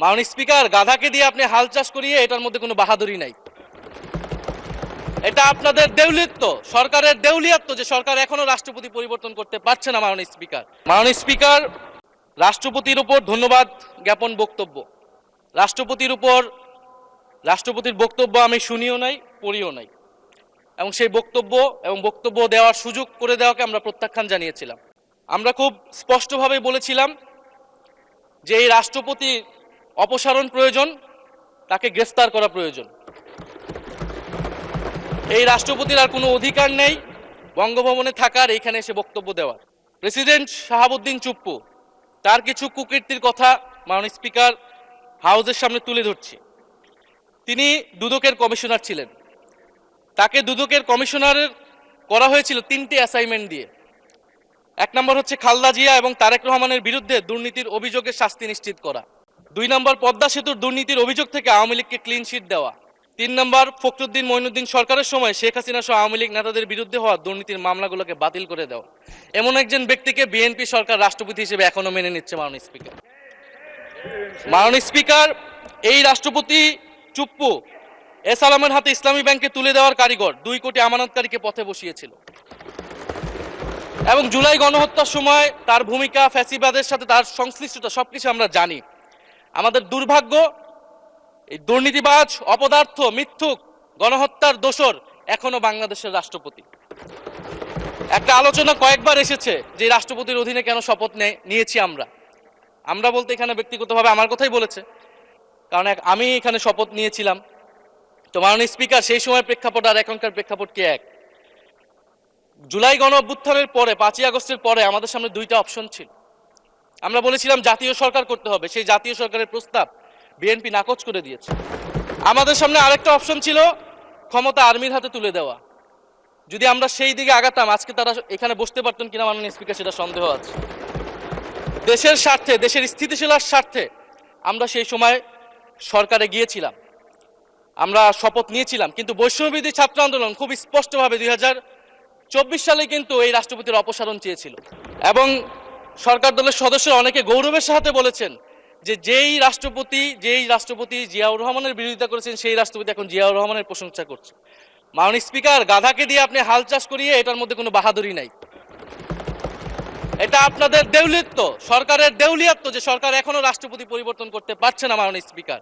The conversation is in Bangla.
মাননীয় স্পিকার, গাধাকে দিয়ে আপনি হাল চাষ করিয়ে এটার মধ্যে কোনো বাহাদুরি নাই। এটা আপনাদের দেউলিয়ত্ব, সরকারের দেউলিয়ত্ব যে সরকার এখনো রাষ্ট্রপতি পরিবর্তন করতে পারছে না। মাননীয় স্পিকার, রাষ্ট্রপতির উপর ধন্যবাদ জ্ঞাপন বক্তব্য, রাষ্ট্রপতির বক্তব্য আমি শুনিও নাই, পড়িও নাই, এবং সেই বক্তব্য দেওয়ার সুযোগ করে দেওয়াকে আমরা প্রত্যাখ্যান জানিয়েছিলাম। আমরা খুব স্পষ্টভাবে বলেছিলাম যে এই রাষ্ট্রপতির অপসারণ প্রয়োজন, তাকে গ্রেফতার করা প্রয়োজন। এই রাষ্ট্রপতির আর কোনো অধিকার নেই বঙ্গভবনে থাকার, এইখানে এসে বক্তব্য দেওয়ার। প্রেসিডেন্ট শাহাবুদ্দিন চুপ্পু, তার কিছু কুকীর্তির কথা মাননীয় স্পিকার হাউসের সামনে তুলে ধরছি। তিনি দুদকের কমিশনার ছিলেন। তাকে দুদকের কমিশনারের করা হয়েছিল 3টি অ্যাসাইনমেন্ট দিয়ে। 1 নম্বর হচ্ছে খালেদা জিয়া এবং তারেক রহমানের বিরুদ্ধে দুর্নীতির অভিযোগের শাস্তি নিশ্চিত করা। 2 নম্বর পদ্মা সেতুর দুর্নীতির অভিযোগ থেকে আওয়ামী লীগকে ক্লিন শিট দেওয়া। 3 নম্বর ফখরুদ্দিন মঈনুদ্দিন সরকারের সময় শেখ হাসিনা সহ আওয়ামী লীগ নেতাদের বিরুদ্ধে হওয়া দুর্নীতির মামলাগুলোকে বাতিল করে দেওয়া। এমন একজন ব্যক্তিকে বিএনপি সরকার রাষ্ট্রপতি হিসেবে এখনো মেনে নিচ্ছে। মাননীয় স্পিকার, এই রাষ্ট্রপতি চুপ্পু এস আলমের হাতে ইসলামী ব্যাংকে তুলে দেওয়ার কারিগর, 2 কোটি আমানতকারীকে পথে বসিয়েছিল। এবং জুলাই গণহত্যার সময় তার ভূমিকা, ফ্যাসিবাদের সাথে তার সংশ্লিষ্টতা সবকিছু আমরা জানি। আমাদের দুর্ভাগ্য, এই দুর্নীতিবাজ, অপদার্থ, মিথ্যুক, গণহত্যার দোষর এখনো বাংলাদেশের রাষ্ট্রপতি। একটা আলোচনা কয়েকবার এসেছে যে রাষ্ট্রপতির অধীনে কেন শপথ নিয়েছি আমরা বলতে এখানে ব্যক্তিগতভাবে আমার কথাই বলেছে, কারণ আমি এখানে শপথ নিয়েছিলাম। তো মাননীয় স্পিকার, সেই সময় প্রেক্ষাপট আর এখনকার প্রেক্ষাপট কি এক? জুলাই গণ অভ্যুত্থানের পরে, 5ই আগস্টের পরে আমাদের সামনে 2টা অপশন ছিল। আমরা বলেছিলাম জাতীয় সরকার করতে হবে, সেই জাতীয় সরকারের প্রস্তাব বিএনপি নাকচ করে দিয়েছে। আমাদের সামনে আরেকটা অপশন ছিল ক্ষমতা আর্মির হাতে তুলে দেওয়া। যদি আমরা সেই দিকে আগাতাম, আজকে তারা এখানে বসতে পারতেন কিনা মাননীয় স্পিকার, সেটা সন্দেহ আছে। দেশের স্বার্থে, দেশের স্থিতিশীলার স্বার্থে আমরা সেই সময় সরকারে গিয়েছিলাম, আমরা শপথ নিয়েছিলাম। কিন্তু বৈষম্যবিরোধী ছাত্র আন্দোলন খুব স্পষ্টভাবে 2024 সালে কিন্তু এই রাষ্ট্রপতির অপসারণ চেয়েছিল। এবং সরকার দলের সদস্যরা অনেকে গৌরবের সাথে বলেছেন যে যেই রাষ্ট্রপতি জিয়াউর রহমানের বিরোধিতা করেছেন, সেই রাষ্ট্রপতি এখন জিয়াউর রহমানের প্রশংসা করছে। মাননীয় স্পিকার, গাধাকে দিয়ে আপনি হাল চাষ করিয়ে এটার মধ্যে কোনো বাহাদুরি নাই। এটা আপনাদের দেউলিয়ত্ব, সরকারের দেউলিয়ত্ব যে সরকার এখনো রাষ্ট্রপতি পরিবর্তন করতে পারছে না। মাননীয় স্পিকার,